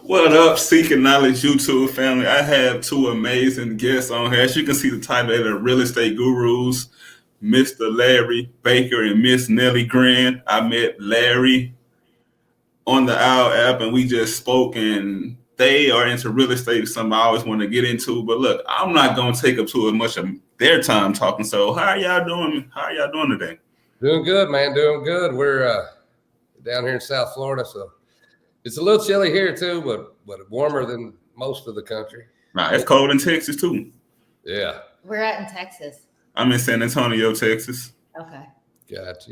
What up, Seeking Knowledge YouTube family? I have two amazing guests on here. As you can see, the title of the Real Estate Gurus, Mr. Larry Baker and Miss Nellie Grin. I met Larry on the OWL app and we just spoke, and they are into real estate, something I always want to get into. But look, I'm not going to take up too much of their time talking. So how are y'all doing? How are y'all doing today? Doing good, man. Doing good. We're down here in South Florida, so it's a little chilly here too, but warmer than most of the country. Right, it's cold in Texas too. Yeah. We're at in Texas. I'm in San Antonio, Texas. Okay. Gotcha.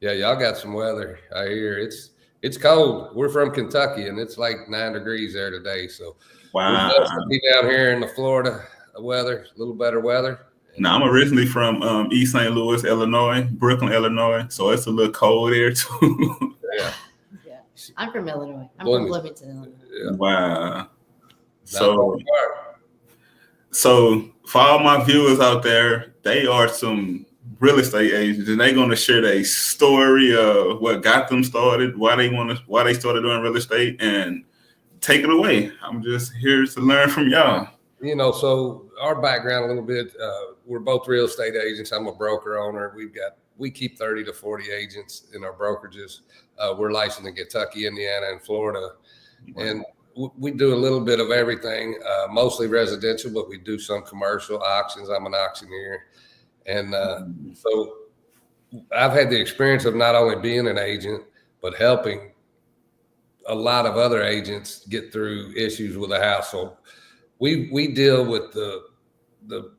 Yeah, y'all got some weather. I hear it's cold. We're from Kentucky, and it's like 9 degrees there today. So wow, we're blessed to be down here in the Florida weather, a little better weather. Now, I'm originally from East St. Louis, Illinois, Brooklyn, Illinois, so it's a little cold there too. Yeah. I'm from Illinois. I'm from Bloomington, Illinois. Yeah. Wow. So for all my viewers out there, they are some real estate agents, and they're going to share their story of what got them started, why they started doing real estate, and take it away. I'm just here to learn from y'all. So our background a little bit, we're both real estate agents. I'm a broker owner. We keep 30 to 40 agents in our brokerages. We're licensed in Kentucky, Indiana, and Florida. Wow. And we do a little bit of everything, mostly residential, but we do some commercial auctions. I'm an auctioneer. And so I've had the experience of not only being an agent, but helping a lot of other agents get through issues with a house. So we deal with the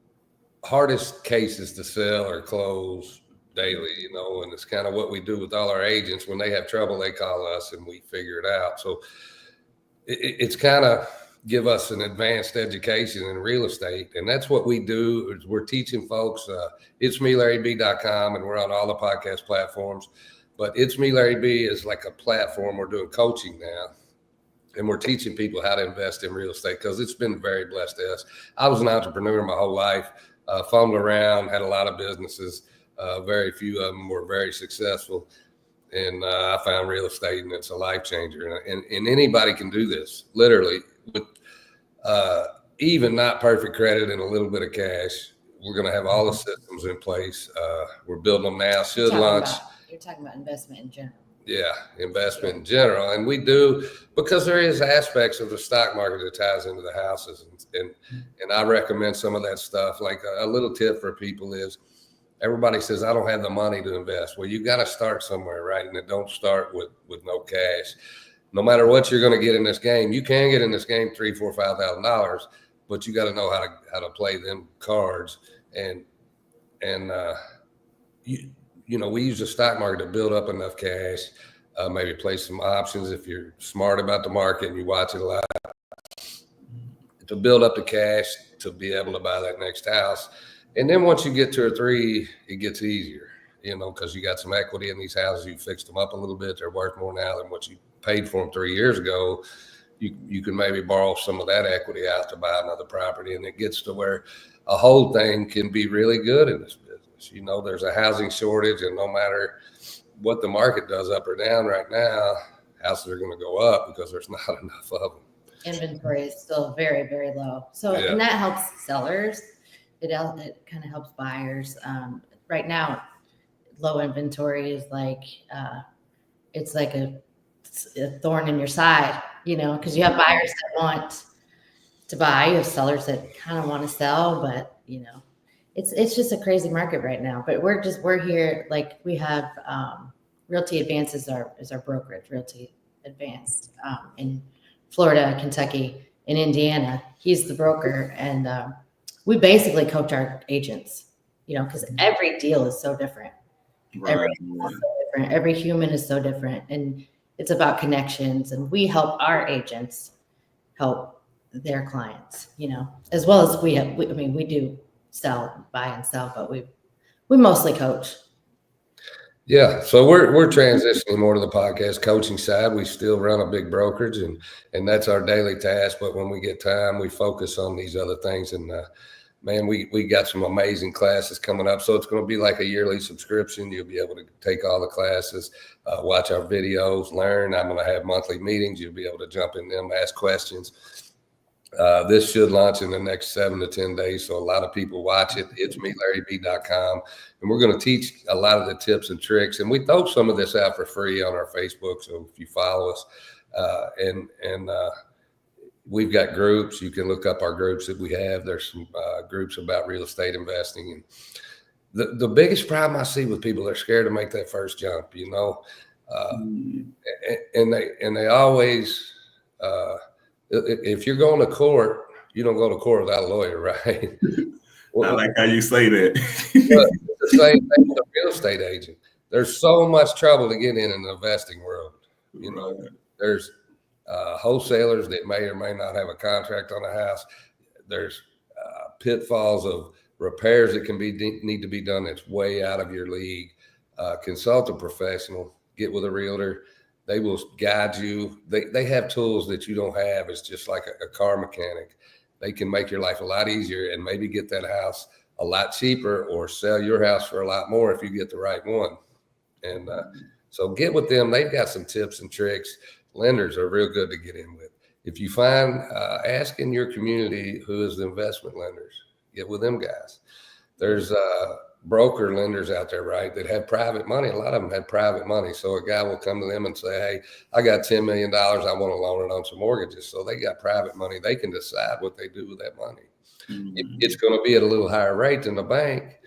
hardest cases to sell or close daily, and it's kind of what we do with all our agents. When they have trouble, they call us and we figure it out. So it's kind of give us an advanced education in real estate. And that's what we do is we're teaching folks. It's me, LarryB.com, and we're on all the podcast platforms. But It's Me, Larry B is like a platform. We're doing coaching now. And we're teaching people how to invest in real estate because it's been very blessed to us. I was an entrepreneur my whole life, fumbled around, had a lot of businesses. Very few of them were very successful. And I found real estate, and it's a life changer. And anybody can do this, literally, with even not perfect credit and a little bit of cash. We're going to have all the systems in place. We're building them now. You're talking about investment in general. Yeah, investment in general. And we do, because there is aspects of the stock market that ties into the houses. And I recommend some of that stuff. Like a little tip for people is, everybody says, I don't have the money to invest. Well, you got to start somewhere, right? And it don't start with no cash. No matter what you're going to get in this game, you can get in this game $3,000, $4,000, $5,000, but you got to know how to play them cards. And we use the stock market to build up enough cash, maybe play some options if you're smart about the market and you watch it a lot, to build up the cash to be able to buy that next house. And then once you get 2 or 3, it gets easier, because you got some equity in these houses. You fixed them up a little bit. They're worth more now than what you paid for them 3 years ago. You can maybe borrow some of that equity out to buy another property. And it gets to where a whole thing can be really good in this business. There's a housing shortage, and no matter what the market does up or down right now, houses are going to go up because there's not enough of them. Inventory is still very, very low. So, And that helps sellers. It kind of helps buyers. Right now, low inventory is like, it's like a thorn in your side, because you have buyers that want to buy, you have sellers that kind of want to sell, but it's just a crazy market right now. But we're here, like we have Realty Advance is our brokerage, Realty Advanced in Florida, Kentucky, in Indiana. He's the broker, and we basically coach our agents, because every deal is so different. Right. Every human is so different, and it's about connections. And we help our agents help their clients, as well as we do buy and sell, but we mostly coach. Yeah, so we're transitioning more to the podcast coaching side. We still run a big brokerage, and that's our daily task. But when we get time, we focus on these other things. And man, we got some amazing classes coming up. So it's going to be like a yearly subscription. You'll be able to take all the classes, watch our videos, learn. I'm going to have monthly meetings. You'll be able to jump in them, ask questions. This should launch in the next 7 to 10 days. So a lot of people watch it. It's meLarryB.com. And we're going to teach a lot of the tips and tricks. And we throw some of this out for free on our Facebook. So if you follow us, we've got groups. You can look up our groups that we have. There's some groups about real estate investing. And the biggest problem I see with people, they're scared to make that first jump, you know, and they always, if you're going to court, you don't go to court without a lawyer, right? I like how you say that. It's the same thing with a real estate agent. There's so much trouble to get in the investing world. You know, there's wholesalers that may or may not have a contract on a house. There's pitfalls of repairs that need to be done that's way out of your league. Consult a professional, get with a realtor. They will guide you. They have tools that you don't have. It's just like a car mechanic. They can make your life a lot easier and maybe get that house a lot cheaper or sell your house for a lot more if you get the right one. And so get with them. They've got some tips and tricks. Lenders are real good to get in with. If you find, ask in your community who is the investment lenders. Get with them guys. There's broker lenders out there, right, that have private money. A lot of them have private money. So a guy will come to them and say, hey, I got $10 million. I want to loan it on some mortgages. So they got private money. They can decide what they do with that money. It's going to be at a little higher rate than the bank.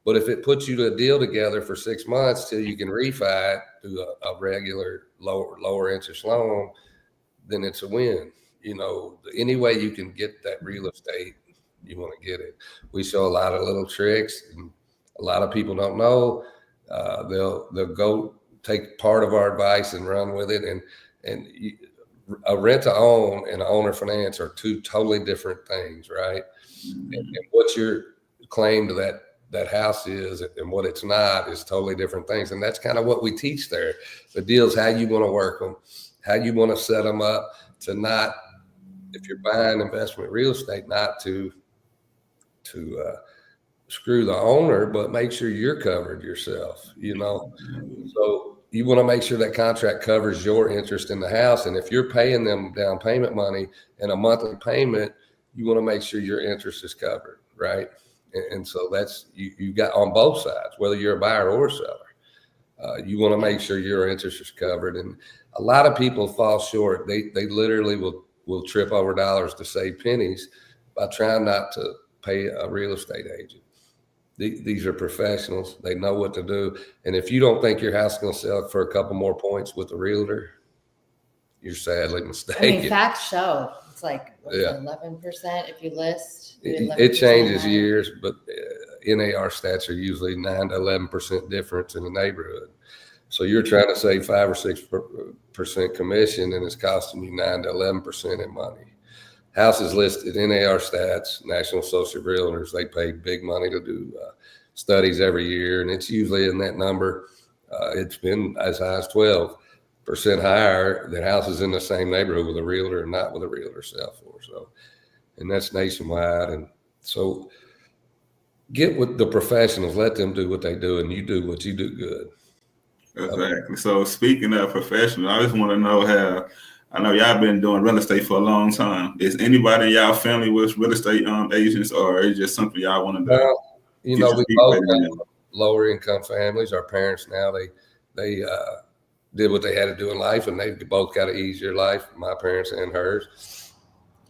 But if it puts you to a deal together for 6 months till you can refi it to a regular lower interest loan, then it's a win. You know, any way you can get that real estate, you want to get it. We show a lot of little tricks, and a lot of people don't know. They'll go take part of our advice and run with it. And a rent to own and owner finance are two totally different things, right? And what your claim to that house is and what it's not is totally different things. And that's kind of what we teach there. The deals, how you want to work them, how you want to set them up to not, if you're buying investment real estate, not to screw the owner, but make sure you're covered yourself, you know? So you want to make sure that contract covers your interest in the house. And if you're paying them down payment money and a monthly payment, you want to make sure your interest is covered, right? And so that's, you got on both sides, whether you're a buyer or a seller, you want to make sure your interest is covered. And a lot of people fall short. They literally will trip over dollars to save pennies by trying not to pay a real estate agent. These are professionals. They know what to do. And if you don't think your house is going to sell for a couple more points with a realtor, you're sadly mistaken. I mean, facts show it's like 11% if you list. It changes years, but NAR stats are usually 9 to 11% difference in the neighborhood. So you're trying to save 5 or 6% commission, and it's costing you 9 to 11% in money. Houses listed, NAR stats, National Association of Realtors, they pay big money to do studies every year, and it's usually in that number. It's been as high as 12% higher than houses in the same neighborhood with a realtor and not with a realtor sell for. So, and that's nationwide. And so get with the professionals, let them do what they do, and you do what you do good. Exactly. So speaking of professionals, I just want to know how, I know y'all been doing real estate for a long time. Is anybody in y'all family with real estate agents, or is it just something y'all want to do? You know, we both have lower income families. Our parents now, they did what they had to do in life, and they both got an easier life, my parents and hers.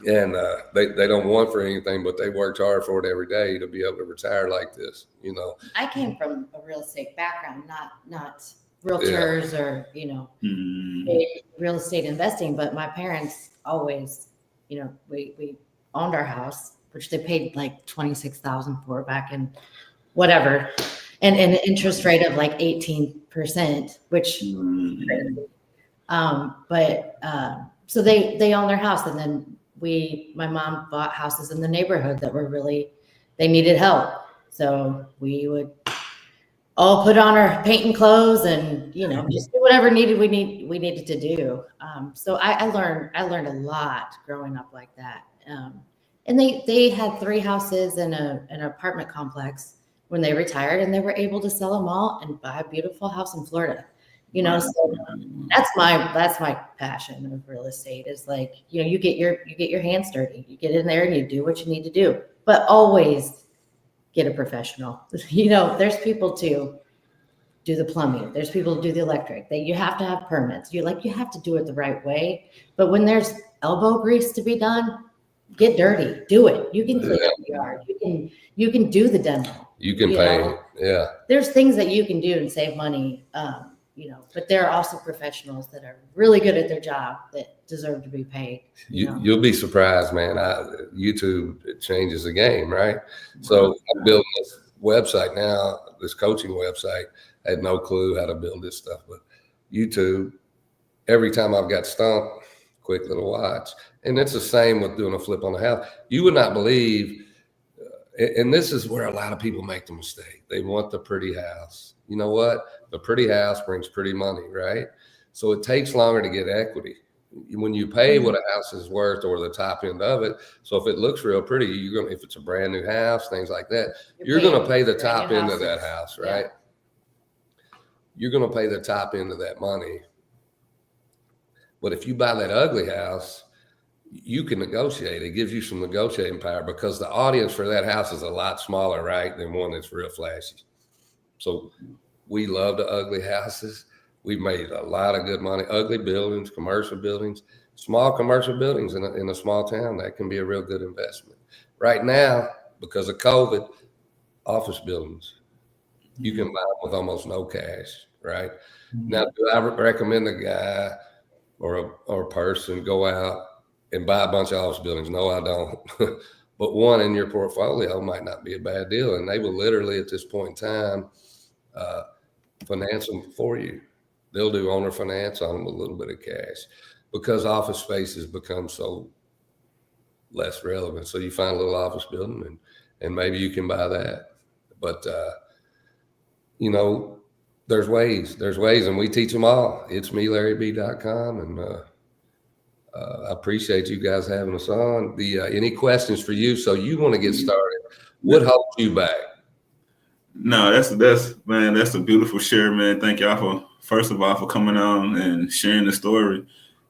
And they don't want for anything, but they worked hard for it every day to be able to retire like this, you know. I came from a real estate background, not realtors or, you know, real estate investing, but my parents always, you know, we owned our house, which they paid like $26,000 for back in whatever, and an interest rate of like 18%, which crazy. So they own their house, and then my mom bought houses in the neighborhood that were really, they needed help. So we would all put on our painting clothes and, you know, just do whatever we needed to do. So I learned a lot growing up like that. And they had 3 houses in an apartment complex when they retired, and they were able to sell them all and buy a beautiful house in Florida. You know, so that's my passion of real estate is like, you know, you get your hands dirty, you get in there and you do what you need to do, but always get a professional. You know, there's people to do the plumbing, there's people to do the electric. You have to have permits. You have to do it the right way. But when there's elbow grease to be done, get dirty, do it. You can clean up the yard. You can do the demo. You can paint. Yeah. There's things that you can do and save money. You know, but there are also professionals that are really good at their job that deserve to be paid. You'll be surprised, man. YouTube, it changes the game, right? So I'm building this website now, this coaching website. I had no clue how to build this stuff, but YouTube, every time I've got stumped, quick little watch. And it's the same with doing a flip on the house. You would not believe, and this is where a lot of people make the mistake. They want the pretty house. You know what? The pretty house brings pretty money, right? So it takes longer to get equity. When you pay what a house is worth or the top end of it, so if it looks real pretty, if it's a brand new house, things like that, you're going to pay the top end of that house, right? Yeah. You're going to pay the top end of that money. But if you buy that ugly house, you can negotiate. It gives you some negotiating power because the audience for that house is a lot smaller, right, than one that's real flashy. So we love the ugly houses. We've made a lot of good money. Ugly buildings, commercial buildings, small commercial buildings in a small town, that can be a real good investment. Right now, because of COVID, office buildings, you can buy them with almost no cash, right? Now, do I recommend a guy or a person go out and buy a bunch of office buildings? No, I don't. But one in your portfolio might not be a bad deal. And they will literally at this point in time finance them for you. They'll do owner finance on them with a little bit of cash because office space has become so less relevant. So you find a little office building and maybe you can buy that. But, you know, there's ways and we teach them all. It's melarryb.com. And I appreciate you guys having us on. Any questions for you? So you want to get started. What holds you back? No, that's a beautiful share, man. Thank y'all first of all for coming on and sharing the story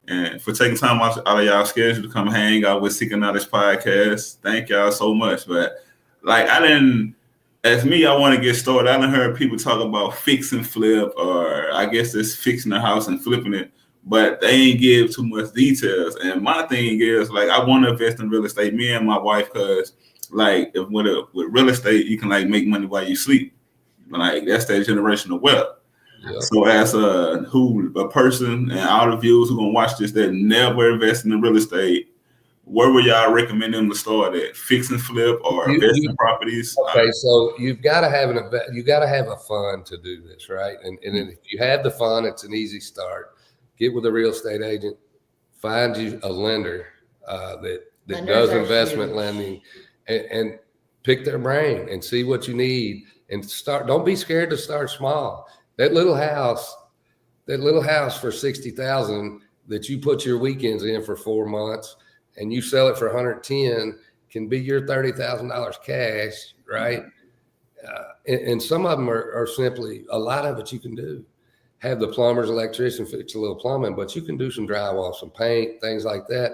and for taking time out of y'all schedule to come hang out with Seeking Knowledge Podcast. Thank y'all so much. But like I want to get started. I done heard people talk about fix and flip, or I guess it's fixing the house and flipping it, but they ain't give too much details. And my thing is like I want to invest in real estate, me and my wife, because like with real estate, you can like make money while you sleep. Like that's that generational wealth. Yeah. So as a person and all the viewers who gonna watch this that never invested in real estate, where would y'all recommend them to start at? Fix and flip or invest in properties? Okay, so you've got to have a fund to do this, right? And if you have the fund, it's an easy start. Get with a real estate agent, find you a lender that does investment lending. And pick their brain and see what you need and start. Don't be scared to start small. That little house for $60,000 that you put your weekends in for 4 months and you sell it for $110 can be your $30,000 cash, right? And some of them are simply, a lot of it you can do. Have the plumber's electrician fix a little plumbing, but you can do some drywall, some paint, things like that.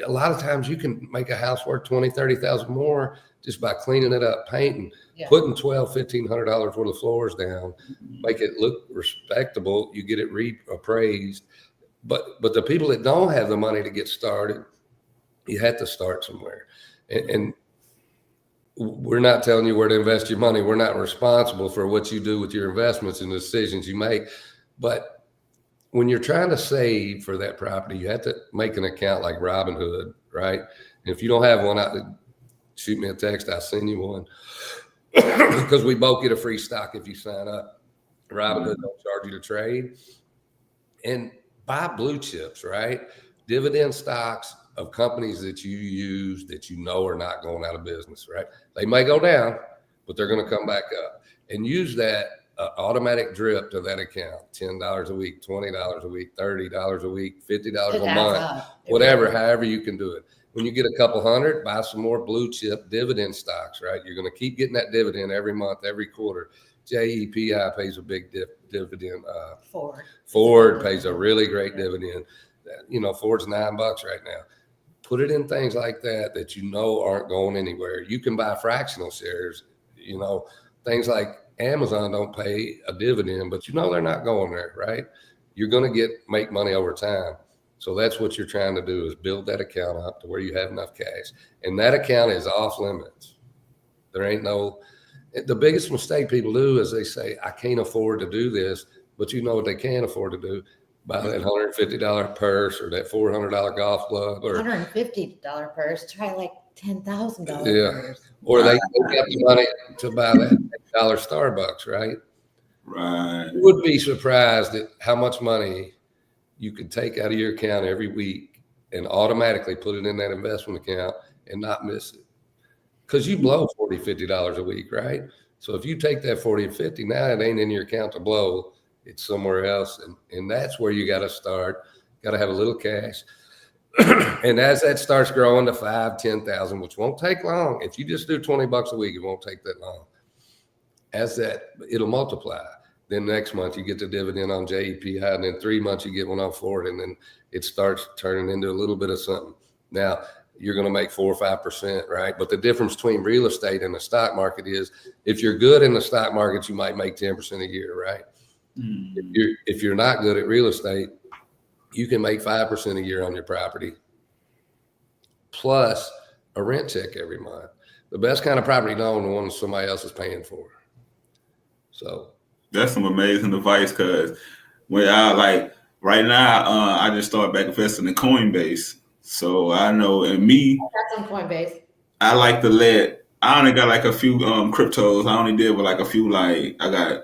A lot of times you can make a house worth $20,000, $30,000 more just by cleaning it up, painting, putting $1,200, $1,500 worth of floors down, make it look respectable. You get it reappraised. But the people that don't have the money to get started, you have to start somewhere. And we're not telling you where to invest your money. We're not responsible for what you do with your investments and the decisions you make. But when you're trying to save for that property, you have to make an account like Robinhood, right? And if you don't have one, shoot me a text. I'll send you one because we both get a free stock if you sign up. Robinhood don't charge you to trade. And buy blue chips, right? Dividend stocks of companies that you use that you know are not going out of business, right? They may go down, but they're going to come back up. And use that automatic drip to that account, $10 a week, $20 a week, $30 a week, $50 a month, whatever, however you can do it. When you get a couple hundred, buy some more blue chip dividend stocks, right? You're going to keep getting that dividend every month, every quarter. JEPI pays a big dividend. Ford pays a really great dividend. You know, Ford's $9 right now. Put it in things like that you know aren't going anywhere. You can buy fractional shares. You know, things like Amazon don't pay a dividend, but you know they're not going there, right? You're going to make money over time. So that's what you're trying to do, is build that account up to where you have enough cash. And that account is off limits. There ain't no, the biggest mistake people do is they say, I can't afford to do this, but you know what they can afford to do? Buy that $150 purse or that $400 golf club, or $150 purse. Try like $10,000 purse. Or they got the money to buy that $10 Starbucks, right? Right. You would be surprised at how much money you could take out of your account every week and automatically put it in that investment account and not miss it. Because you blow $40, $50 a week, right? So if you take that 40 and 50, now it ain't in your account to blow. It's somewhere else. And that's where you got to start. Got to have a little cash. And as that starts growing to 5, 10,000, which won't take long. If you just do $20 a week, it won't take that long. As that, it'll multiply. Then next month you get the dividend on JEPI, and then 3 months you get one on Ford, and then it starts turning into a little bit of something. Now you're going to make 4 or 5%, right? But the difference between real estate and the stock market is, if you're good in the stock market, you might make 10% a year, right? If you're not good at real estate, you can make 5% a year on your property, plus a rent check every month. The best kind of property to own, the one somebody else is paying for. So that's some amazing advice, because when I like right now, I just started back investing in Coinbase. So I know, and me, I got some Coinbase. I like to I only got like a few cryptos. I only did with like a few, like I got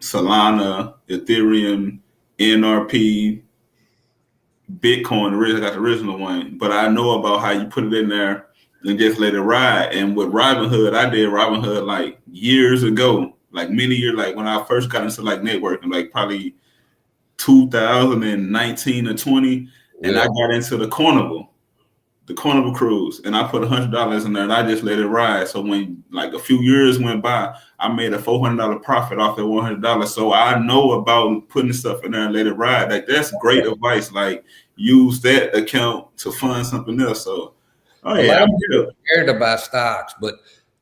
Solana, Ethereum, NRP, Bitcoin. I got the original one, but I know about how you put it in there and just let it ride. And with Robinhood, I did Robinhood like years ago, like many years, like when I first got into like networking, like probably 2019 or 20, and I got into the Carnival cruise, and I put $100 in there, and I just let it ride. So when like a few years went by, I made a $400 profit off that $100. So I know about putting stuff in there and let it ride. Like, that's great advice. Like, use that account to fund something else. So, a lot of people are scared to buy stocks, but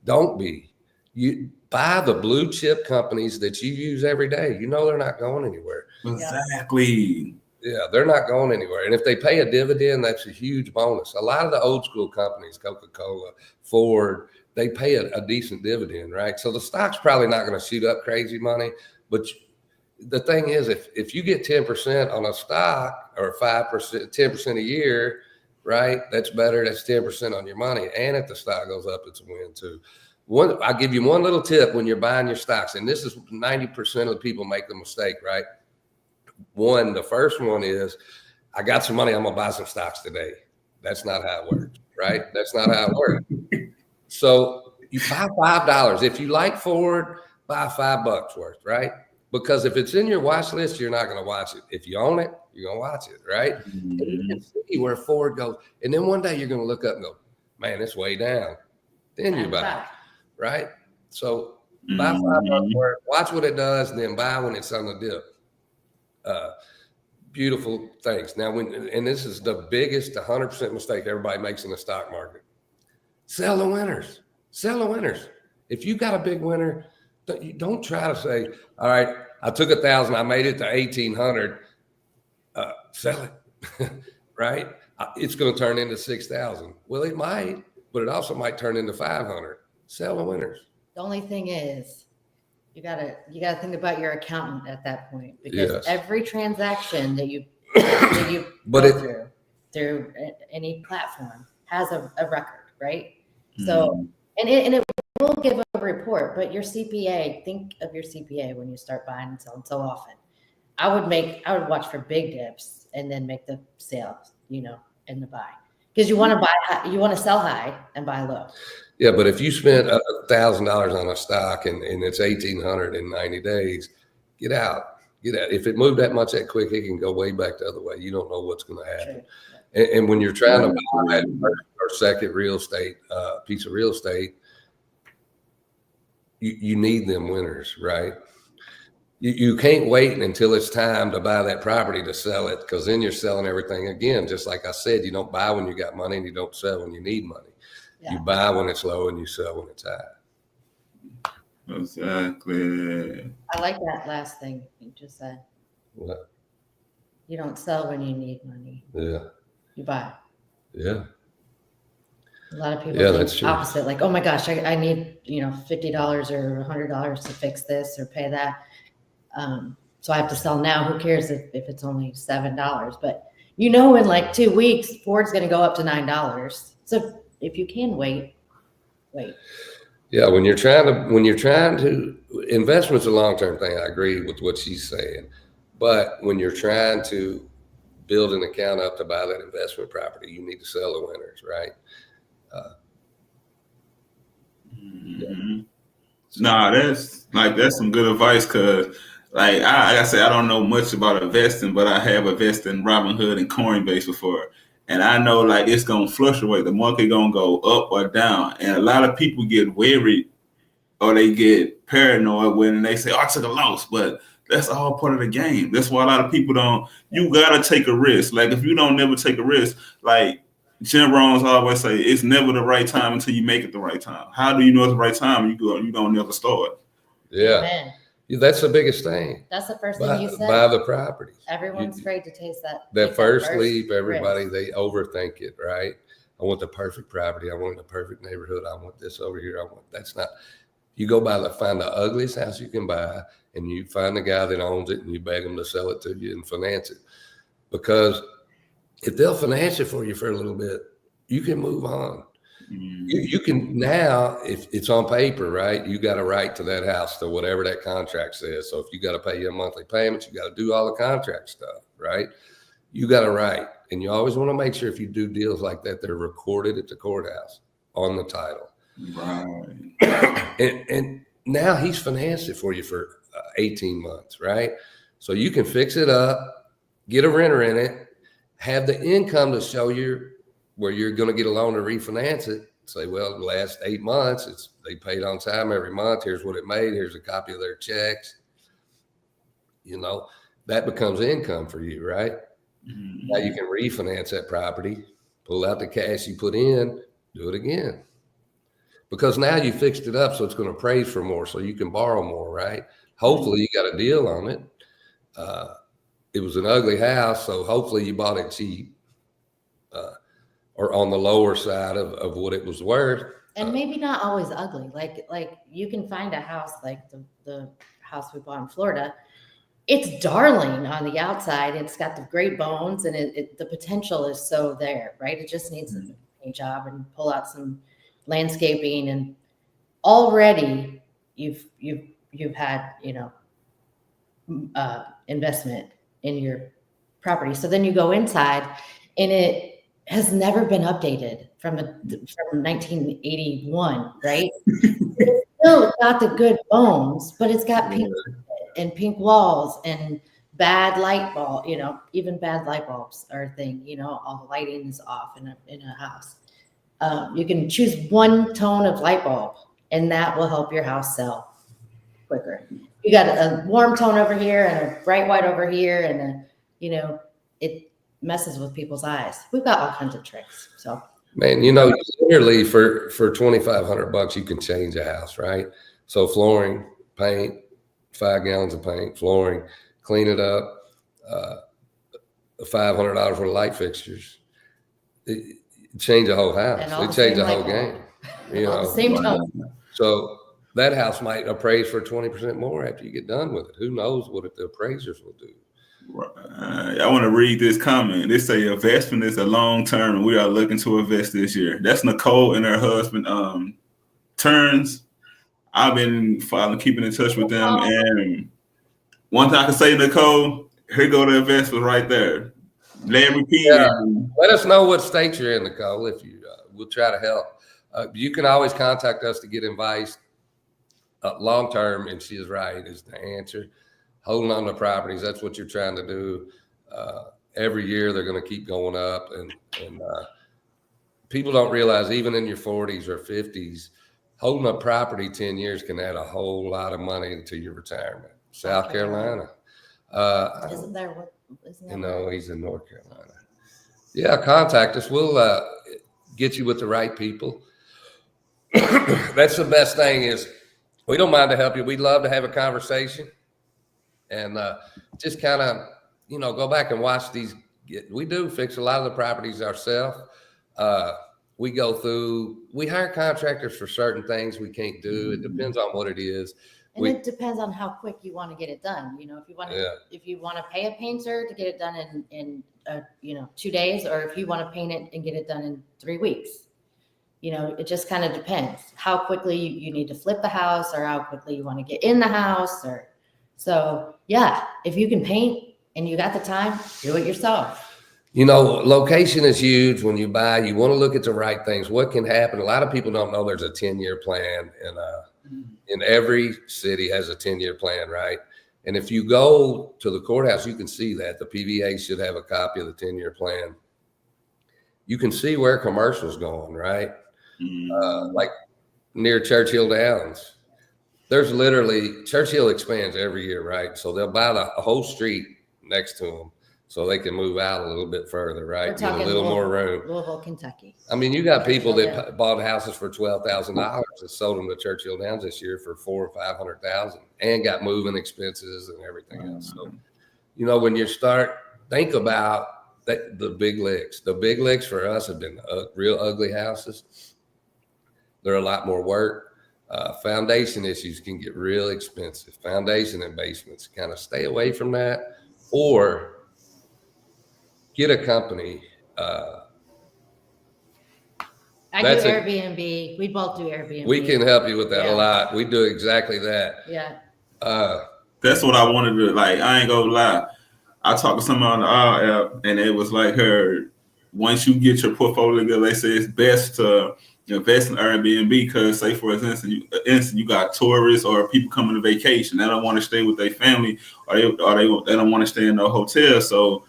don't be. You buy the blue chip companies that you use every day. You know they're not going anywhere. Exactly. Yeah, they're not going anywhere. And if they pay a dividend, that's a huge bonus. A lot of the old school companies, Coca-Cola, Ford, they pay a decent dividend, right? So the stock's probably not going to shoot up crazy money. But the thing is, if you get 10% on a stock, or 5%, 10% a year, right, that's better. That's 10% on your money. And if the stock goes up, it's a win too. I'll give you one little tip when you're buying your stocks. And this is 90% of the people make the mistake, right? The first one is, I got some money, I'm gonna buy some stocks today. That's not how it works, right? That's not how it works. So you buy $5. If you like Ford, buy $5 worth, right? Because if it's in your watch list, you're not gonna watch it. If you own it, you're gonna watch it, right? And you can see where Ford goes. And then one day you're gonna look up and go, man, it's way down. Then you buy, right? So buy $5 worth, watch what it does, and then buy when it's on the dip. Beautiful things. Now, and this is the biggest 100% mistake everybody makes in the stock market. Sell the winners. Sell the winners. If you got a big winner, don't try to say, all right, I took 1,000, I made it to 1,800. Sell it, right? It's going to turn into 6,000. Well, it might, but it also might turn into 500. Sell the winners. The only thing is, you gotta think about your accountant at that point, because every transaction that you go through any platform has a record, right? So and it will give a report, but your CPA, think of your CPA when you start buying and selling so often. I would watch for big dips and then make the sales, and the buy, because you want to buy, you want to sell high and buy low. Yeah, but if you spent $1,000 on a stock and it's 1,800 in 90 days, get out. Get out. If it moved that much that quick, it can go way back the other way. You don't know what's going to happen. True. And when you're trying to buy that first or second real estate piece of real estate, you need them winners, right? You can't wait until it's time to buy that property to sell it, because then you're selling everything again. Just like I said, you don't buy when you got money and you don't sell when you need money. Yeah. You buy when it's low and you sell when it's high. Exactly. I like that last thing you just said. What? You don't sell when you need money. Yeah. You buy. Yeah. A lot of people think opposite, like, oh my gosh, I need, $50 or $100 to fix this or pay that. So I have to sell now. Who cares if it's only $7? But in like 2 weeks, Ford's going to go up to $9. So if you can wait. Yeah, when you're trying to investment's a long-term thing. I agree with what she's saying. But when you're trying to build an account up to buy that investment property, you need to sell the winners, right? Mm-hmm. Nah, that's some good advice, because like I said, I don't know much about investing, but I have invested in Robinhood and Coinbase before. And I know like it's gonna fluctuate. The market gonna go up or down. And a lot of people get worried or they get paranoid when they say, oh, I took a loss. But that's all part of the game. That's why a lot of people you gotta take a risk. Like if you don't never take a risk, like Jim Rohns always say, it's never the right time until you make it the right time. How do you know it's the right time? You don't never start. Yeah. Amen. That's the biggest thing. That's the first thing you said. Buy the property. Everyone's afraid to taste that. That first leap, everybody, they overthink it, right? I want the perfect property. I want the perfect neighborhood. I want this over here. That's not. You go find the ugliest house you can buy, and you find the guy that owns it, and you beg him to sell it to you and finance it. Because if they'll finance it for you for a little bit, you can move on. You can now, if it's on paper, right? You got a right to that house, to whatever that contract says. So if you got to pay your monthly payments, you got to do all the contract stuff, right? You got a right. And you always want to make sure if you do deals like that, they're recorded at the courthouse on the title. Right. And now he's financed it for you for 18 months, right? So you can fix it up, get a renter in it, have the income to show you where you're going to get a loan to refinance it. Say, well, the last 8 months, they paid on time every month. Here's what it made. Here's a copy of their checks. That becomes income for you, right? Mm-hmm. Now you can refinance that property, pull out the cash you put in, do it again. Because now you fixed it up, so it's going to appraise for more, so you can borrow more, right? Hopefully you got a deal on it. It was an ugly house, so hopefully you bought it cheap. Or on the lower side of what it was worth. And maybe not always ugly. Like you can find a house like the house we bought in Florida. It's darling on the outside. It's got the great bones, and the potential is so there, right? It just needs a paint job and pull out some landscaping, and already you've had investment in your property. So then you go inside, and it has never been updated from 1981, right? It's still got the good bones, but it's got pink walls and bad light bulb. Even bad light bulbs are a thing. All the lighting is off in a house. You can choose one tone of light bulb, and that will help your house sell quicker. You got a warm tone over here and a bright white over here, and it messes with people's eyes. We've got all kinds of tricks. So, man, literally for $2,500, you can change a house, right? So flooring, paint, 5 gallons of paint, flooring, clean it up, $500 worth of light fixtures. It change a whole house. It change the whole game. The same tone. So that house might appraise for 20% more after you get done with it. Who knows what the appraisers will do? I want to read this comment. They say investment is a long term, and we are looking to invest this year. That's Nicole and her husband, Turns. I've been keeping in touch with them, and one thing I can say, Nicole, here go the investment right there. Larry P. Yeah. Let us know what state you're in, Nicole. If you, we'll try to help. You can always contact us to get advice. Long term, and she is right, is the answer. holding on to properties. That's what you're trying to do. Every year they're going to keep going up, and people don't realize even in your 40s or 50s, holding a property 10 years can add a whole lot of money to your retirement. South Carolina. Isn't there? Isn't that No, he's in North Carolina. Yeah, contact us. We'll get you with the right people. That's the best thing is we don't mind to help you. We'd love to have a conversation and just kind of, go back and watch these. We do fix a lot of the properties ourselves. We go through, we hire contractors for certain things we can't do. It depends on what it is. And it depends on how quick you want to get it done. If you want to pay a painter to get it done in 2 days, or if you want to paint it and get it done in 3 weeks. It just kind of depends how quickly you need to flip the house or how quickly you want to get in the house. So if you can paint and you got the time, do it yourself. Location is huge. When you buy, you want to look at the right things. What can happen? A lot of people don't know there's a 10-year plan, and in every city has a 10-year plan, right? And if you go to the courthouse, you can see that the PVA should have a copy of the 10-year plan. You can see where commercial's going, right? Like near Churchill Downs. There's literally, Churchill expands every year, right? So they'll buy a whole street next to them so they can move out a little bit further, right? Get a little more room. Louisville, Kentucky. I mean, you got people that bought houses for $12,000 and sold them to Churchill Downs this year for $400,000 or $500,000 and got moving expenses and everything else. So, when you start, think about the big licks. The big licks for us have been real ugly houses. They're a lot more work. Foundation issues can get real expensive. Foundation and basements, kind of stay away from that, or get a company. I do Airbnb. We both do Airbnb. We can help you with that a lot. We do exactly that. Yeah. That's what I wanted to, I ain't gonna lie. I talked to someone on the R app, and it was like once you get your portfolio together, they say it's best to invest in Airbnb because, say, for instance, you got tourists or people coming to vacation. They don't want to stay with their family, or they don't want to stay in no hotel. So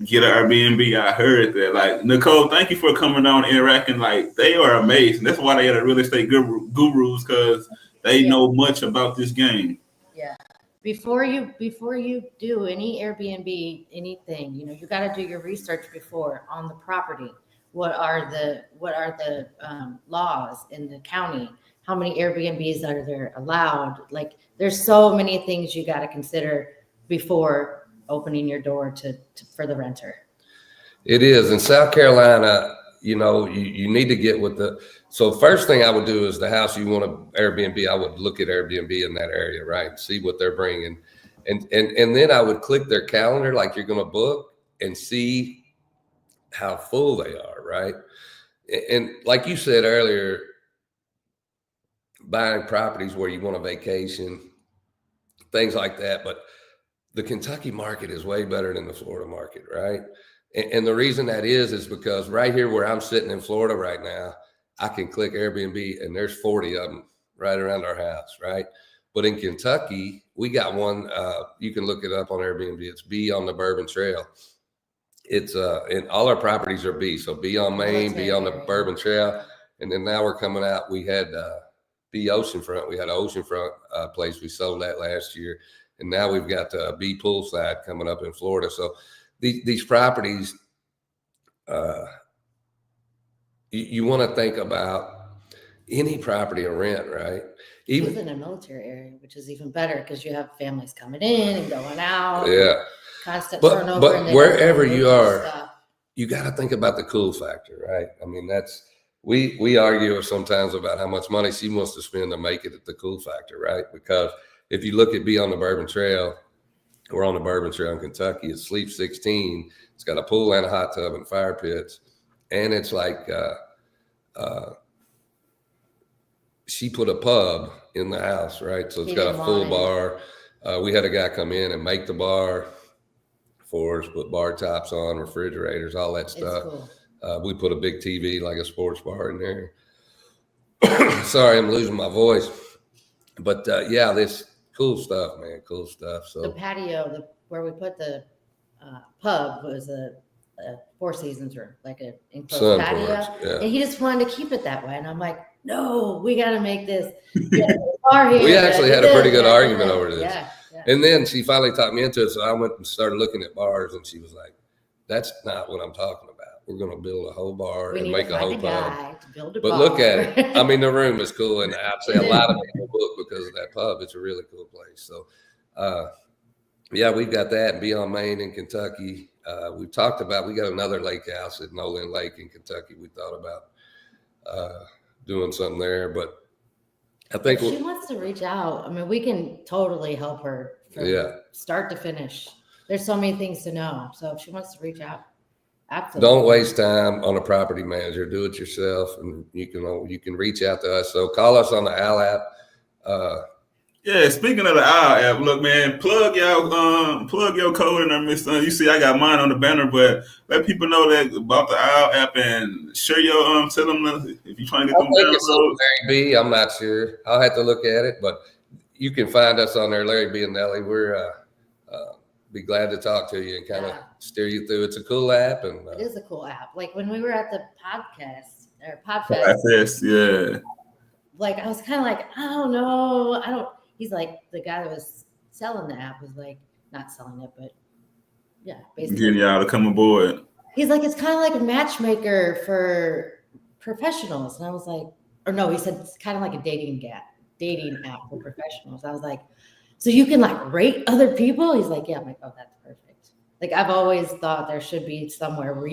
get an Airbnb. I heard that. Nicole, thank you for coming on and interacting. They are amazing. That's why they are real estate gurus, because they know much about this game. Yeah. Before you do any Airbnb, anything, you got to do your research before on the property. What are the laws in the county? How many Airbnbs are there allowed? There's so many things you got to consider before opening your door for the renter. It is. In South Carolina, you need to get with so first thing I would do is the house you want to Airbnb, I would look at Airbnb in that area, right? See what they're bringing. And then I would click their calendar like you're going to book and see how full they are, right? And like you said earlier, buying properties where you want a vacation, things like that. But the Kentucky market is way better than the Florida market, right? And the reason that is because right here where I'm sitting in Florida right now, I can click Airbnb and there's 40 of them right around our house, right? But in Kentucky, we got one, you can look it up on Airbnb. It's B on the Bourbon Trail. It's and all our properties are B. So B on Main, B on the Bourbon Trail. And then now we're coming out, we had B Oceanfront. We had an oceanfront place. We sold that last year. And now we've got B Poolside coming up in Florida. So these properties, you want to think about any property or rent, right? Even in a military area, which is even better because you have families coming in and going out. Yeah. Constant turnover. But wherever you are, you got to think about the cool factor, right? I mean, we argue sometimes about how much money she wants to spend to make it at the cool factor, right? Because if you look at Be on the Bourbon Trail, we're on the Bourbon Trail in Kentucky. It's Sleep 16. It's got a pool and a hot tub and fire pits. And it's she put a pub in the house, right? So it's got a full bar. We had a guy come in and make the bar for us, put bar tops on, refrigerators, all that stuff. Cool. We put a big TV, like a sports bar in there. Sorry, I'm losing my voice. But Cool stuff, man. Cool stuff. So the patio, where we put the pub was a Four Seasons room, like an enclosed patio. Yeah. And he just wanted to keep it that way. And I'm like, no, we got to make this. Bar here. We actually had a pretty good argument over this. Yeah. And then she finally talked me into it. So I went and started looking at bars, and she was like, that's not what I'm talking about. We're going to build a whole bar and make a whole pub. But look at it. I mean, the room is cool. And I'd say a lot of people book because of that pub. It's a really cool place. So, yeah, we've got that. Beyond Maine in Kentucky. We've talked about, we got another lake house at Nolan Lake in Kentucky. We thought about doing something there, but I think if she wants to reach out, I mean, we can totally help her from start to finish. There's so many things to know. So if she wants to reach out, absolutely. Don't waste time on a property manager. Do it yourself, and you can reach out to us. So call us on the Al app. Yeah, speaking of the Owl app, look, man, plug your code in there, Miss. You see, I got mine on the banner, but let people know that about the Owl app and share your tell them if you're trying to get them downloads. Larry B, I'm not sure. I'll have to look at it, but you can find us on there, Larry B and Nellie. We're be glad to talk to you and kind of steer you through. It's a cool app, and it is a cool app. Like when we were at the Podfest, yeah. Like I was kind of like, I don't know, He's like, the guy that was selling the app was like, not selling it, but yeah, basically getting y'all to come aboard. He's like, it's kind of like a matchmaker for professionals. And I was like, or no, he said it's kind of like a dating app for professionals. I was like, so you can like rate other people? He's like, yeah. I'm like, oh, that's perfect. Like I've always thought there should be somewhere where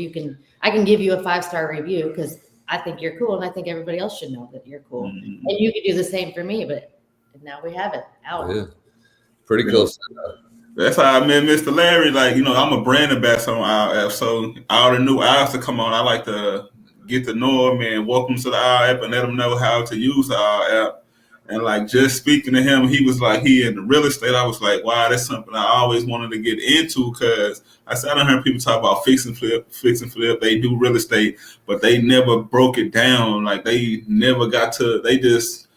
I can give you a 5-star review because I think you're cool and I think everybody else should know that you're cool. Mm-hmm. And you could do the same for me, but now we have it out. Yeah. Pretty cool. That's how I met Mr. Larry. Like, I'm a brand ambassador on our app. So all the new apps that come on, I like to get to know them and welcome to the our app and let them know how to use our app. And like just speaking to him, he was like, he in the real estate. I was like, wow, that's something I always wanted to get into because I done heard people talk about fix and flip. They do real estate, but they never broke it down. Like they never got to, they just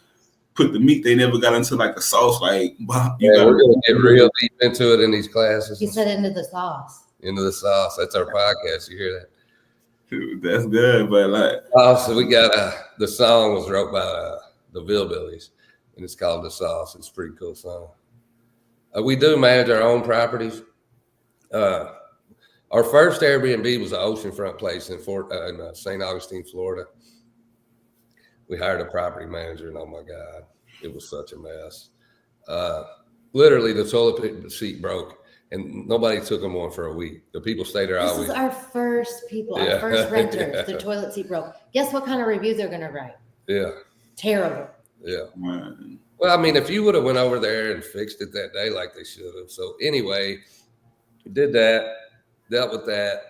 put the meat. They never got into like the sauce. Like, we're going to get real deep into it in these classes. He said into the sauce. Into the sauce. That's our podcast. You hear that? Dude, that's good. But like, so we got the song was wrote by the Villbillies, and it's called The Sauce. It's a pretty cool song. We do manage our own properties. Our first Airbnb was an oceanfront place in St. Augustine, Florida. We hired a property manager, and oh my God, it was such a mess. Literally, the toilet seat broke, and nobody took them on for a week. The people stayed there all week. This is our first people, our first renters. The toilet seat broke. Guess what kind of review they're going to write? Yeah. Terrible. Yeah. Man. Well, I mean, if you would have went over there and fixed it that day like they should have. So anyway, we did that, dealt with that.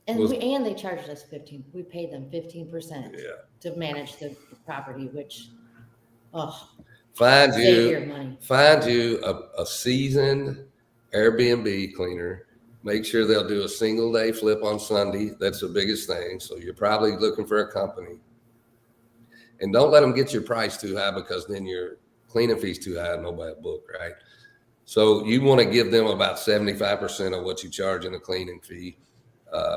And they charged us 15%. We paid them 15% to manage the property, which find you a seasoned Airbnb cleaner. Make sure they'll do a single day flip on Sunday. That's the biggest thing. So you're probably looking for a company. And don't let them get your price too high because then your cleaning fee's too high and nobody will book, right? So you want to give them about 75% of what you charge in a cleaning fee.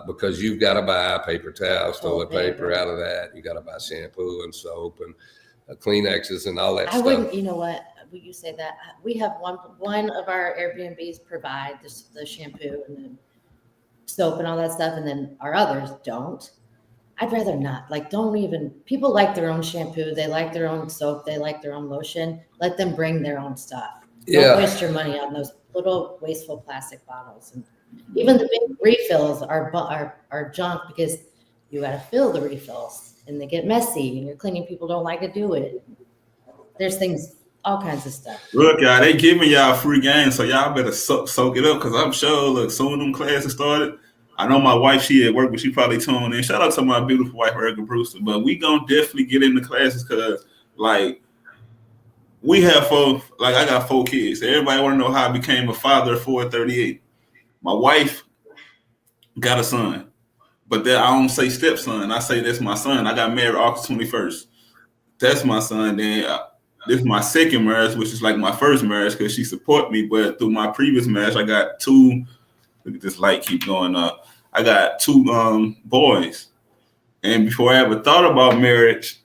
Because you've got to buy paper towels, toilet paper out of that. You got to buy shampoo and soap and Kleenexes and all that stuff. I wouldn't, you know what? When you say that, we have one of our Airbnbs provide the shampoo and the soap and all that stuff, and then our others don't. I'd rather not. Like, people like their own shampoo. They like their own soap. They like their own lotion. Let them bring their own stuff. Don't waste your money on those little wasteful plastic bottles. And even the big refills are junk because you got to fill the refills and they get messy and your cleaning people don't like to do it. There's things, all kinds of stuff. Look, y'all, they giving y'all free game, so y'all better soak it up because I'm sure, look, soon them classes started. I know my wife, she at work, but she probably tuned in. Shout out to my beautiful wife, Erica Brewster. But we gonna definitely get into classes because, like, we have I got 4 kids. Everybody want to know how I became a father at 4 at 38. My wife got a son, but I don't say stepson. I say that's my son. I got married August 21st. That's my son. Then this is my second marriage, which is like my first marriage because she support me. But through my previous marriage, I got two. Look at this light keep going up. I got two boys, and before I ever thought about marriage,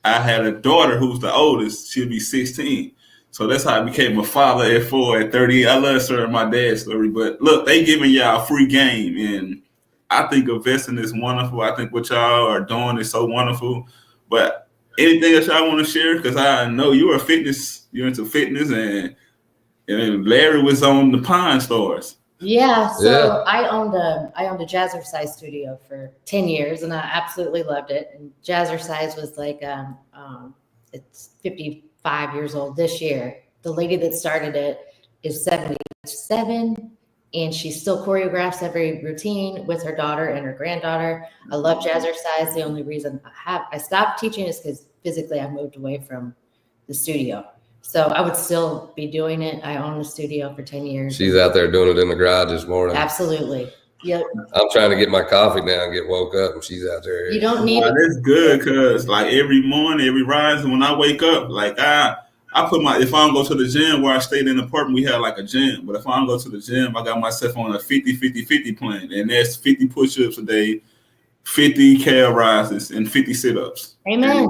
I had a daughter who's the oldest. She'll be 16. So that's how I became a father at 4 at 30. I love sharing my dad's story. But look, they giving y'all free game. And I think investing is wonderful. I think what y'all are doing is so wonderful. But anything else y'all want to share? Because I know you're into fitness, and Larry was on the Pine Stars. Yeah, so I owned a jazzercise studio for 10 years, and I absolutely loved it. And jazzercise was like it's 55 years old this year. The lady that started it is 77, and she still choreographs every routine with her daughter and her granddaughter. I love jazzercise. The only reason I stopped teaching is because physically I moved away from the studio. So I would still be doing it. I own the studio for 10 years. She's out there doing it in the garage this morning. Absolutely. Yep. I'm trying to get my coffee now and get woke up, and she's out there. You don't need it. That's good, because like every morning, every rise, when I wake up, like I put if I don't go to the gym where I stayed in the apartment, we had like a gym. But if I don't go to the gym, I got myself on a 50-50-50 plan. And that's 50 push-ups a day, 50 calf rises, and 50 sit-ups. Amen.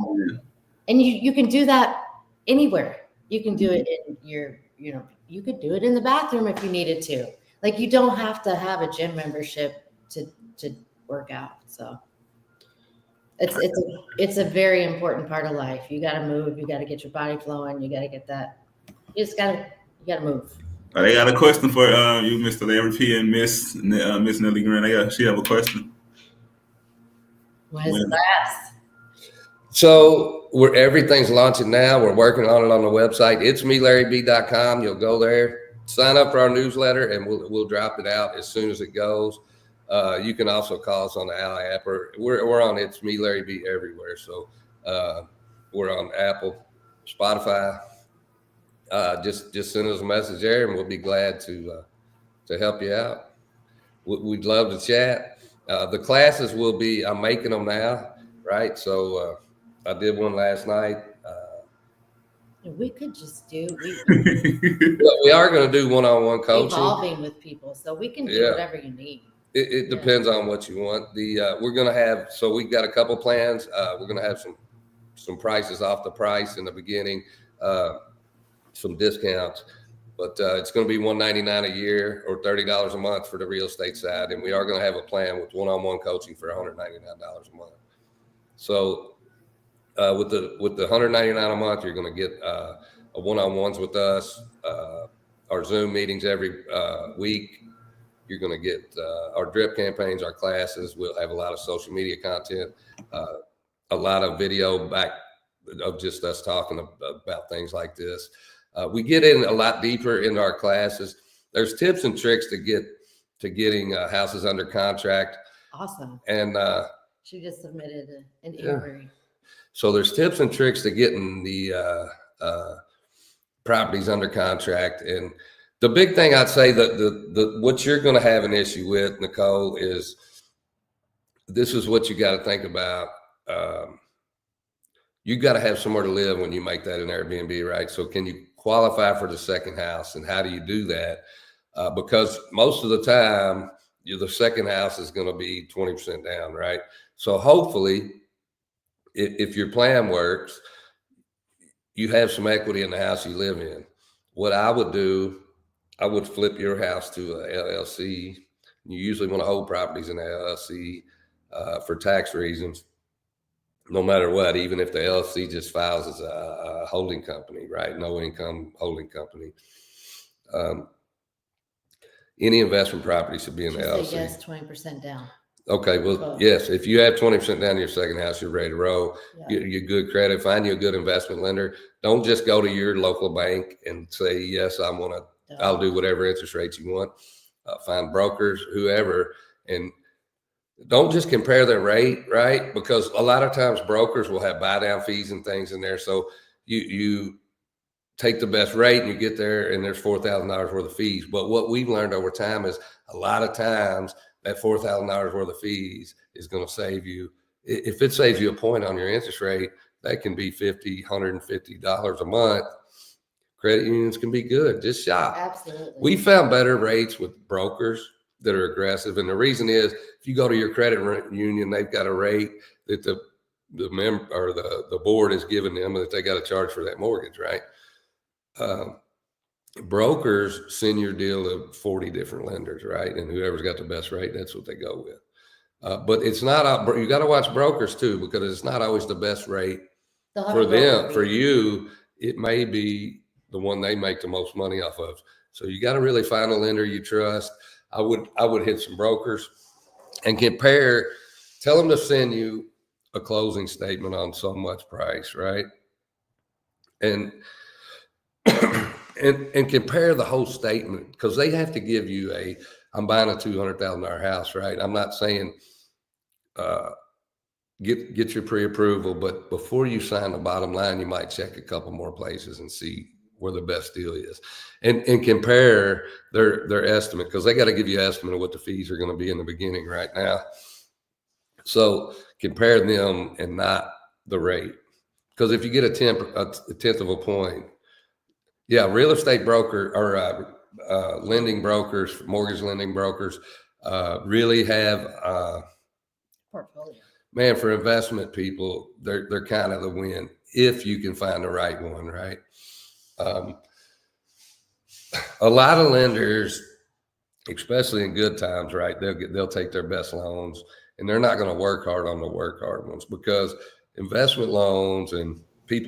And you can do that anywhere. You can do it in you could do it in the bathroom if you needed to. Like, you don't have to have a gym membership to work out. So it's a very important part of life. You got to move. You got to get your body flowing. You got to get that. You got to move. I got a question for you, Mr. Larry P. and Miss Nellie Grin. She have a question. When's the class? So everything's launching now. We're working on it on the website. It's melarryb.com. You'll go there, sign up for our newsletter, and we'll drop it out as soon as it goes. You can also call us on the Ally app, or we're on It's Me Larry B everywhere. So we're on Apple, Spotify. Just send us a message there, and we'll be glad to help you out. We'd love to chat. The classes will be, I'm making them now, right? So I did one last night. We could just do. We are going to do one-on-one coaching. Evolving with people, so we can do whatever you need. It depends on what you want. We're going to have. So we've got a couple plans. We're going to have some prices off the price in the beginning, some discounts, but it's going to be $199 a year or $30 a month for the real estate side, and we are going to have a plan with one-on-one coaching for $199 a month. So. With the $199 a month, you're going to get a one-on-ones with us, our Zoom meetings every week. You're going to get our drip campaigns, our classes. We'll have a lot of social media content, a lot of video back of just us talking about things like this. We get in a lot deeper into our classes. There's tips and tricks to getting houses under contract. Awesome. And she just submitted an inquiry. So there's tips and tricks to getting the properties under contract. And the big thing I'd say that what you're going to have an issue with, Nicole, is this is what you got to think about. You got to have somewhere to live when you make that an Airbnb, right? So can you qualify for the second house, and how do you do that? Because most of the time, the second house is going to be 20% down, right? So hopefully, if your plan works, you have some equity in the house you live in. What I would do, I would flip your house to a LLC. You usually want to hold properties in the LLC for tax reasons, no matter what, even if the LLC just files as a holding company, right? No income holding company. Any investment property should be in the LLC. Yes, 20% down. Okay, well, yes, if you have 20% down in your second house, you're ready to roll. Yeah. You're good credit. Find you a good investment lender. Don't just go to your local bank and say, yes, I'll do whatever interest rates you want. Find brokers, whoever, and don't just compare their rate, right? Because a lot of times brokers will have buy down fees and things in there. So you take the best rate and you get there and there's $4,000 worth of fees. But what we've learned over time is a lot of times that $4,000 worth of fees is going to save you. If it saves you a point on your interest rate, that can be $50, $150 a month. Credit unions can be good. Just shop. Absolutely. We found better rates with brokers that are aggressive. And the reason is if you go to your credit union, they've got a rate that the member or the board is giving them that they got to charge for that mortgage, right? Brokers send your deal to 40 different lenders, right? And whoever's got the best rate, that's what they go with. But it's not, you got to watch brokers too, because it's not always the best rate for them. For you, it may be the one they make the most money off of. So you got to really find a lender you trust. I would hit some brokers and compare, tell them to send you a closing statement on so much price, right? And and compare the whole statement, because they have to give you I'm buying a $200,000 house, right? I'm not saying get your pre-approval, but before you sign the bottom line, you might check a couple more places and see where the best deal is, and compare their estimate, because they got to give you an estimate of what the fees are going to be in the beginning right now. So compare them and not the rate, because if you get a tenth of a point, yeah, real estate broker or lending brokers, mortgage lending brokers really have portfolio. Man, for investment people, they're kind of the win if you can find the right one, right? A lot of lenders, especially in good times, right? They'll take their best loans, and they're not going to work hard on the work hard ones, because investment loans and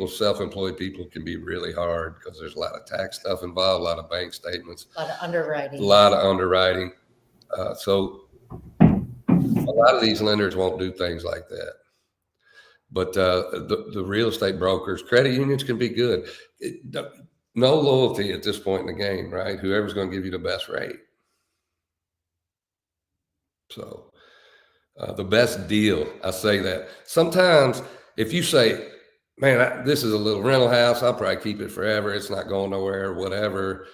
self-employed people can be really hard, because there's a lot of tax stuff involved, a lot of bank statements, a lot of underwriting. So a lot of these lenders won't do things like that. But the real estate brokers, credit unions can be good. No loyalty at this point in the game, right? Whoever's going to give you the best rate. So the best deal, I say that. Sometimes if you say, man, this is a little rental house, I'll probably keep it forever, it's not going nowhere, whatever.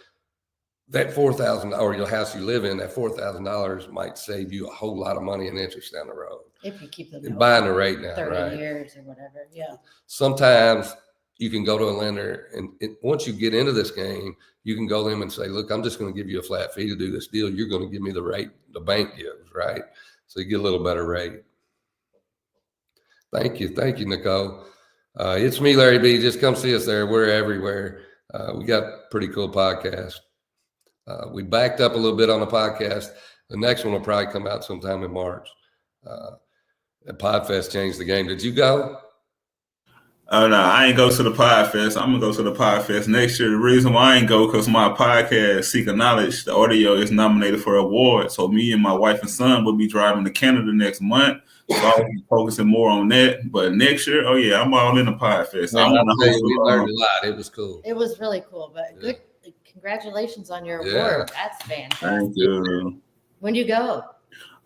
That $4,000, or your house you live in, that $4,000 might save you a whole lot of money in interest down the road. If you keep them buying the rate now, 30 right? years or whatever. Yeah. Sometimes you can go to a lender, and once you get into this game, you can go to them and say, look, I'm just going to give you a flat fee to do this deal. You're going to give me the rate the bank gives, right? So you get a little better rate. Thank you, Nicole. It's me, Larry B. Just come see us there. We're everywhere. We got a pretty cool podcast. We backed up a little bit on the podcast. The next one will probably come out sometime in March. Podfest changed the game. Did you go? Oh, no, I ain't go to the Podfest. I'm going to go to the Podfest next year. The reason why I ain't go, because my podcast, Seeking Knowledge, the audio is nominated for an award. So me and my wife and son will be driving to Canada next month. So I'll be focusing more on that. But next year, oh, yeah, I'm all in the Podfest. Man, we learned a lot. It was cool. It was really cool. But good. Congratulations on your award. That's fantastic. Thank you. When do you go?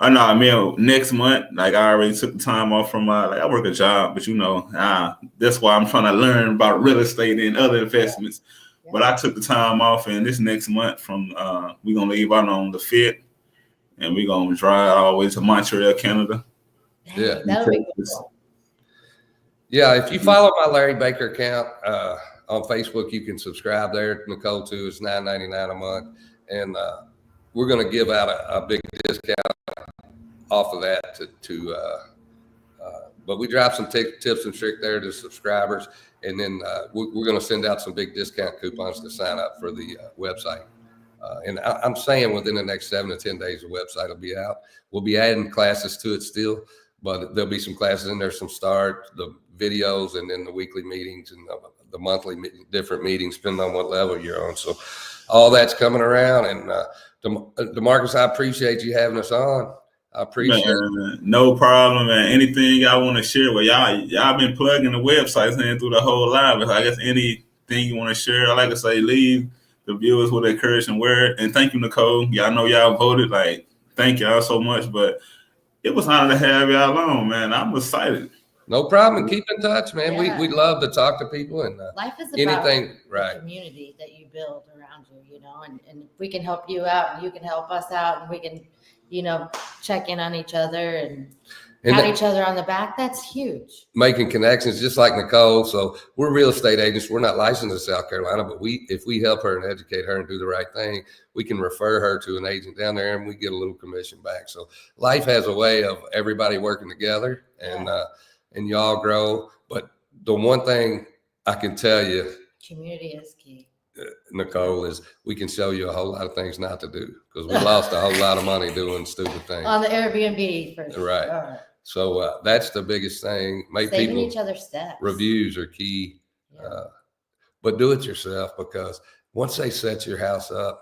Oh, no, I mean, next month, like I already took the time off from I work a job, but that's why I'm trying to learn about real estate and other investments. Yeah. But I took the time off, and this next month we're going to leave out on the 5th, and we're going to drive all the way to Montreal, Canada. Yeah. That'll be cool. Yeah, if you follow my Larry Baker account on Facebook, you can subscribe there. Nicole too. It's $9.99 a month, and we're going to give out a big discount off of that but we drop some tips and tricks there to subscribers, and then we're going to send out some big discount coupons to sign up for the website. And I'm saying within the next 7 to 10 days, the website will be out. We'll be adding classes to it still, but there'll be some classes in there, some the videos, and then the weekly meetings and the monthly different meetings, depending on what level you're on. So all that's coming around. And DeMarcus, I appreciate you having us on. I appreciate it. No problem, man. Anything y'all want to share? Well, y'all been plugging the websites and through the whole live. I guess anything you want to share, I like to say, leave the viewers with an encouraging word. And thank you, Nicole. Y'all know y'all voted. Thank y'all so much. But it was an honor to have y'all on, man. I'm excited. No problem. Keep in touch, man. Yeah. We love to talk to people, and life is about the community that you build around you, and if we can help you out and you can help us out, and we can, check in on each other. And pat each other on the back. That's huge. Making connections, just like Nicole. So we're real estate agents. We're not licensed in South Carolina, but if we help her and educate her and do the right thing, we can refer her to an agent down there and we get a little commission back. So life has a way of everybody working together and y'all grow. But the one thing I can tell you, community is key. Nicole, is we can show you a whole lot of things not to do because we lost a whole lot of money doing stupid things on the Airbnb for sure. Right. So that's the biggest thing. Make saving people each other steps. Reviews are key, but do it yourself, because once they set your house up,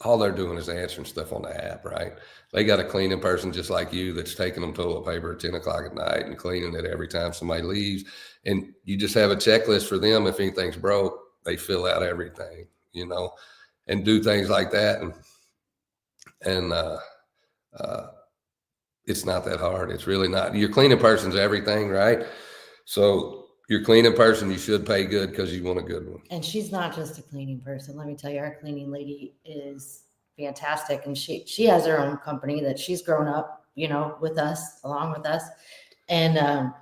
all they're doing is answering stuff on the app, right? They got a cleaning person just like you that's taking them toilet paper at 10 o'clock at night and cleaning it every time somebody leaves. And you just have a checklist for them. If anything's broke, they fill out everything, and do things like that. And it's not that hard. It's really not. Your cleaning person's everything, right? So your cleaning person, you should pay good because you want a good one. And she's not just a cleaning person. Let me tell you, our cleaning lady is fantastic. And she has her own company that she's grown up, with us, along with us. And,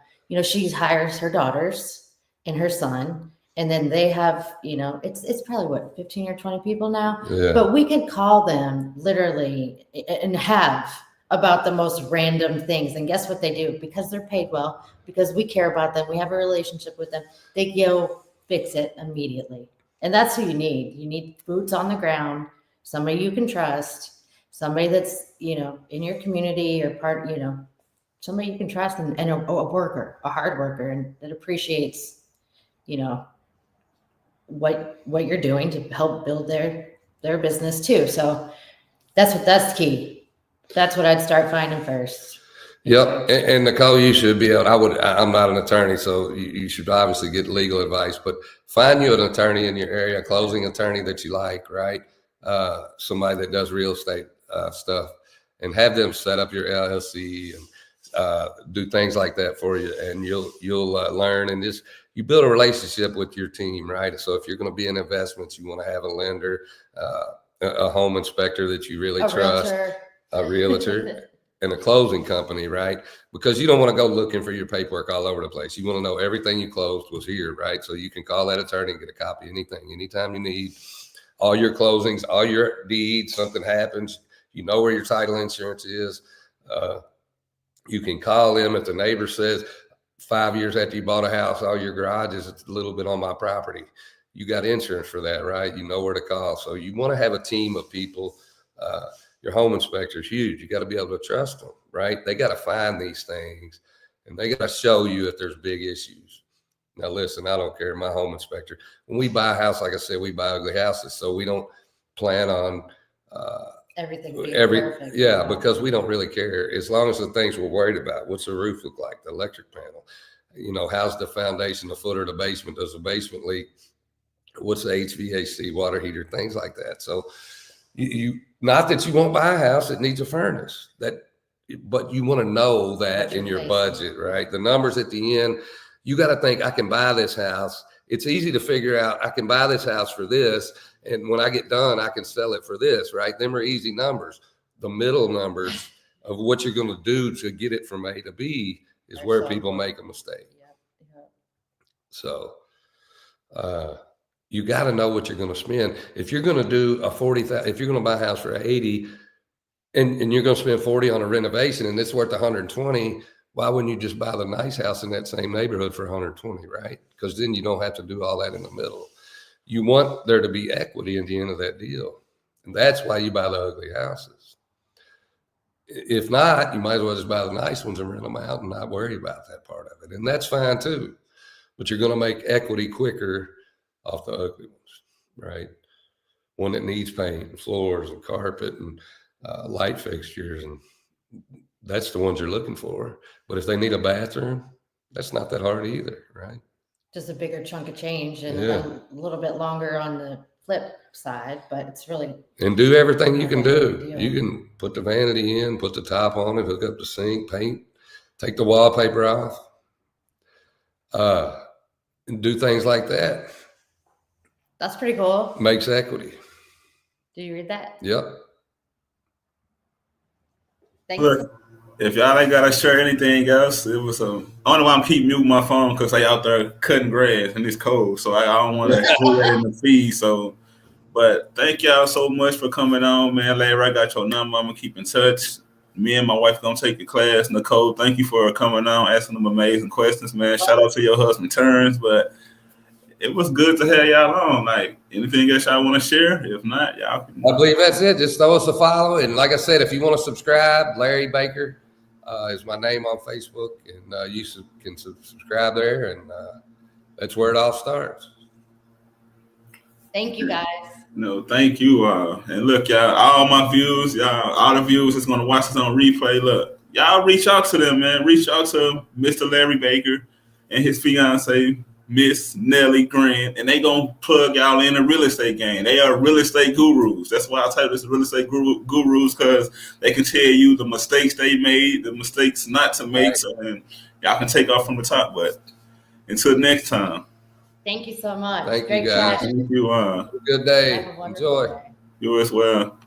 she hires her daughters and her son. And then they have, it's probably what, 15 or 20 people now. Yeah. But we can call them literally and have about the most random things. And guess what they do? Because they're paid well, because we care about them, we have a relationship with them, they go fix it immediately. And that's who you need. You need boots on the ground, somebody you can trust, somebody that's, in your community or part, somebody you can trust, and a worker, a hard worker, and that appreciates, what you're doing to help build their business too. So that's key. That's what I'd start finding first. Yep. And Nicole, you should be able, I'm not an attorney, so you should obviously get legal advice, but find you an attorney in your area, a closing attorney that you like, right? Somebody that does real estate stuff, and have them set up your LLC and do things like that for you. And you'll learn, and you build a relationship with your team, right? So if you're going to be in investments, you want to have a lender, a home inspector that you really trust. A realtor and a closing company, right? Because you don't want to go looking for your paperwork all over the place. You want to know everything you closed was here, right? So you can call that attorney and get a copy of anything, anytime you need. All your closings, all your deeds, something happens, you know where your title insurance is. You can call them if the neighbor says 5 years after you bought a house, all your garages, it's a little bit on my property. You got insurance for that, right? You know where to call. So you want to have a team of people. Your home inspector is huge. You got to be able to trust them, right? They got to find these things, and they got to show you if there's big issues. Now, listen, I don't care. My home inspector, when we buy a house, like I said, we buy ugly houses, so we don't plan on everything being perfect. Yeah, because we don't really care. As long as the things we're worried about, what's the roof look like, the electric panel, how's the foundation, the footer, the basement, does the basement leak, what's the HVAC, water heater, things like that. So you not that you won't buy a house that needs a furnace, but you want to know that in your budget, right? The numbers at the end, you got to think, I can buy this house. It's easy to figure out, I can buy this house for this, and when I get done, I can sell it for this, right? Them are easy numbers. The middle numbers of what you're going to do to get it from A to B is where people make a mistake. Yep. So you got to know what you're going to spend. If you're going to do if you're going to buy a house for 80 and you're going to spend 40 on a renovation and it's worth 120, why wouldn't you just buy the nice house in that same neighborhood for 120, right? Because then you don't have to do all that in the middle. You want there to be equity at the end of that deal. And that's why you buy the ugly houses. If not, you might as well just buy the nice ones and rent them out and not worry about that part of it. And that's fine too. But you're going to make equity quicker off the ugly ones, right? One that needs paint and floors and carpet and light fixtures, and that's the ones you're looking for. But if they need a bathroom, that's not that hard either, right? Just a bigger chunk of change and a little bit longer on the flip side, but it's really. And do everything you can do. You can put the vanity in, put the top on it, hook up the sink, paint, take the wallpaper off, and do things like that. That's pretty cool. Makes equity. Did you read that? Yep. Thanks. Look, If y'all ain't gotta share anything else, it was only why I'm keep muting my phone because I out there cutting grass and it's cold, so I don't want to do that in the feed. So, but thank y'all so much for coming on, man. Larry, I got your number. I'm gonna keep in touch. Me and my wife gonna take your class. Nicole, thank you for coming on, asking them amazing questions, man. Shout out to your husband Turns, but it was good to have y'all on. Like, anything else y'all want to share? If not, y'all can. I believe that's it. Just throw us a follow. And like I said, if you want to subscribe, Larry Baker is my name on Facebook. And you can subscribe there. And that's where it all starts. Thank you, guys. No, thank you. And look, y'all, all my views, y'all, all the viewers that's going to watch this on replay, look, y'all reach out to them, man. Reach out to Mr. Larry Baker and his fiance, Miss Nellie Grin, and they going to plug y'all in the real estate game. They are real estate gurus. That's why I title this real estate gurus, because they can tell you the mistakes they made, the mistakes not to make, right. So and y'all can take off from the top. But until next time. Thank you so much. Thank you, guys. Thank you. Have a good day. Enjoy. Day. You as well.